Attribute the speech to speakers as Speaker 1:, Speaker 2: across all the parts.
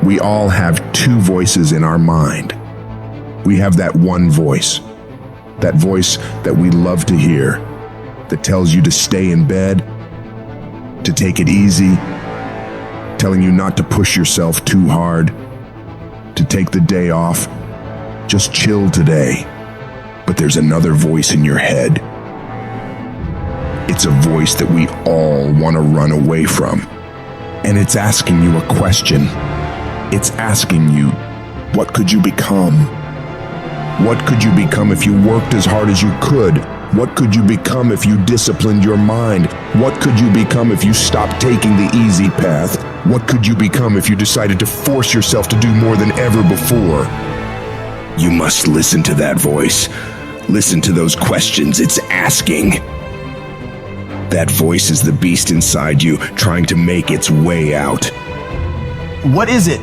Speaker 1: We all have two voices in our mind. We have that one voice, that voice that we love to hear, that tells you to stay in bed, to take it easy, telling you not to push yourself too hard, to take the day off, just chill today. But there's another voice in your head. It's a voice that we all want to run away from. And it's asking you a question. It's asking you, what could you become? What could you become if you worked as hard as you could? What could you become if you disciplined your mind? What could you become if you stopped taking the easy path? What could you become if you decided to force yourself to do more than ever before? You must listen to that voice. Listen to those questions it's asking. That voice is the beast inside you trying to make its way out.
Speaker 2: What is it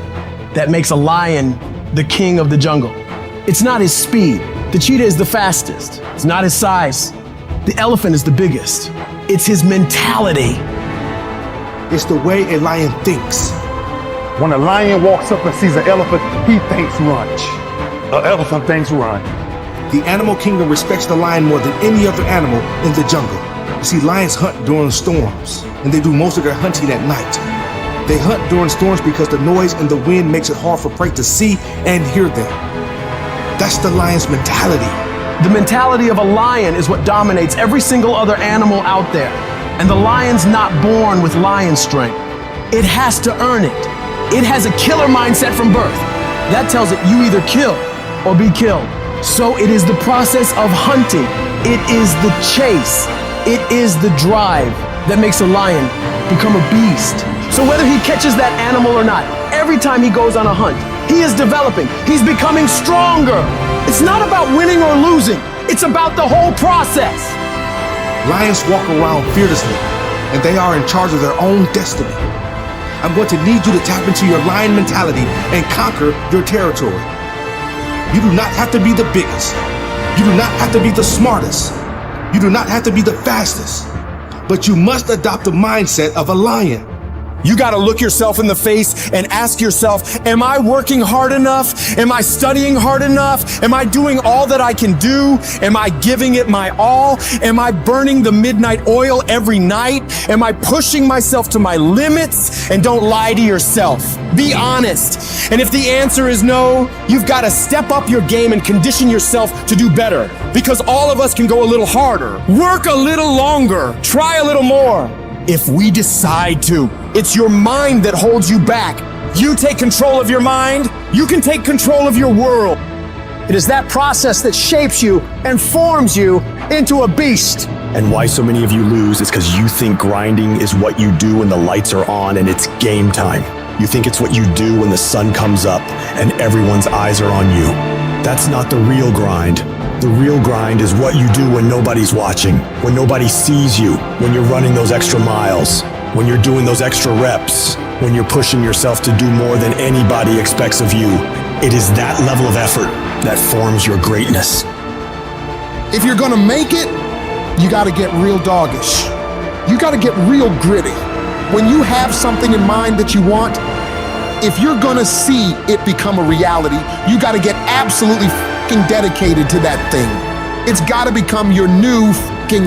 Speaker 2: that makes a lion the king of the jungle? It's not his speed. The cheetah is the fastest. It's not his size. The elephant is the biggest. It's his mentality.
Speaker 3: It's the way a lion thinks.
Speaker 4: When a lion walks up and sees an elephant, he thinks run. An elephant thinks run.
Speaker 3: The animal kingdom respects the lion more than any other animal in the jungle. You see, lions hunt during storms, and they do most of their hunting at night. They hunt during storms because the noise and the wind makes it hard for prey to see and hear them. That's the lion's mentality.
Speaker 2: The mentality of a lion is what dominates every single other animal out there. And the lion's not born with lion strength. It has to earn it. It has a killer mindset from birth. That tells it you either kill or be killed. So it is the process of hunting. It is the chase. It is the drive that makes a lion become a beast. So whether he catches that animal or not, every time he goes on a hunt, he is developing. He's becoming stronger. It's not about winning or losing. It's about the whole process.
Speaker 3: Lions walk around fearlessly, and they are in charge of their own destiny. I'm going to need you to tap into your lion mentality and conquer your territory. You do not have to be the biggest. You do not have to be the smartest. You do not have to be the fastest. But you must adopt the mindset of a lion.
Speaker 2: You gotta look yourself in the face and ask yourself, am I working hard enough? Am I studying hard enough? Am I doing all that I can do? Am I giving it my all? Am I burning the midnight oil every night? Am I pushing myself to my limits? And don't lie to yourself. Be honest. And if the answer is no, you've gotta step up your game and condition yourself to do better. Because all of us can go a little harder, work a little longer, try a little more. If we decide to, it's your mind that holds you back. You take control of your mind, you can take control of your world. It is that process that shapes you and forms you into a beast.
Speaker 5: And why so many of you lose is because you think grinding is what you do when the lights are on and it's game time. You think it's what you do when the sun comes up and everyone's eyes are on you. That's not the real grind. The real grind is what you do when nobody's watching, when nobody sees you, when you're running those extra miles, when you're doing those extra reps, when you're pushing yourself to do more than anybody expects of you. It is that level of effort that forms your greatness.
Speaker 6: If you're gonna make it, you gotta get real doggish. You gotta get real gritty. When you have something in mind that you want, if you're gonna see it become a reality, you gotta get absolutely dedicated to that thing. It's gotta become your new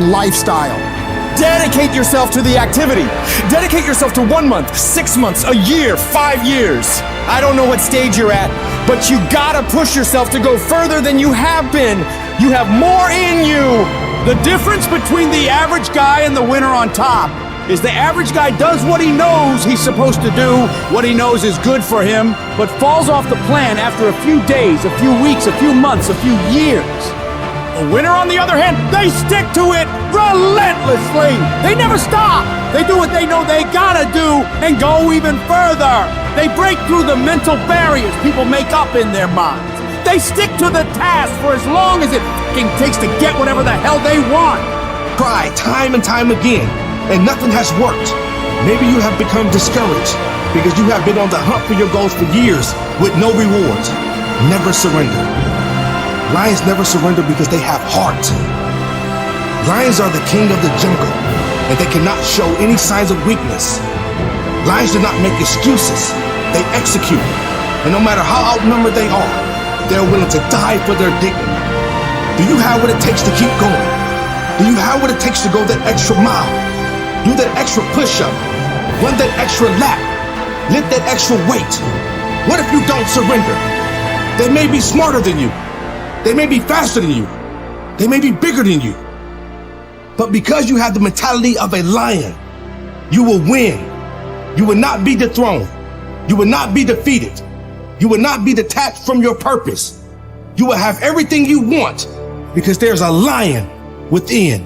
Speaker 6: lifestyle.
Speaker 2: Dedicate yourself to the activity. Dedicate yourself to 1 month, 6 months, a year, 5 years. I don't know what stage you're at, but you gotta push yourself to go further than you have been. You have more in you.
Speaker 7: The difference between the average guy and the winner on top is the average guy does what he knows he's supposed to do, what he knows is good for him, but falls off the plan after a few days, a few weeks, a few months, a few years. The winner, on the other hand, they stick to it relentlessly. They never stop. They do what they know they gotta do and go even further. They break through the mental barriers people make up in their minds. They stick to the task for as long as it takes to get whatever the hell they want.
Speaker 3: Try time and time again, and nothing has worked. Maybe you have become discouraged because you have been on the hunt for your goals for years with no rewards. Never surrender. Lions never surrender because they have heart. Lions are the king of the jungle, and they cannot show any signs of weakness. Lions do not make excuses. They execute. And no matter how outnumbered they are, they're willing to die for their dignity. Do you have what it takes to keep going? Do you have what it takes to go that extra mile? Do that extra push-up? Run that extra lap? Lift that extra weight? What if you don't surrender? They may be smarter than you. They may be faster than you. They may be bigger than you. But because you have the mentality of a lion, you will win. You will not be dethroned. You will not be defeated. You will not be detached from your purpose. You will have everything you want because there's a lion within.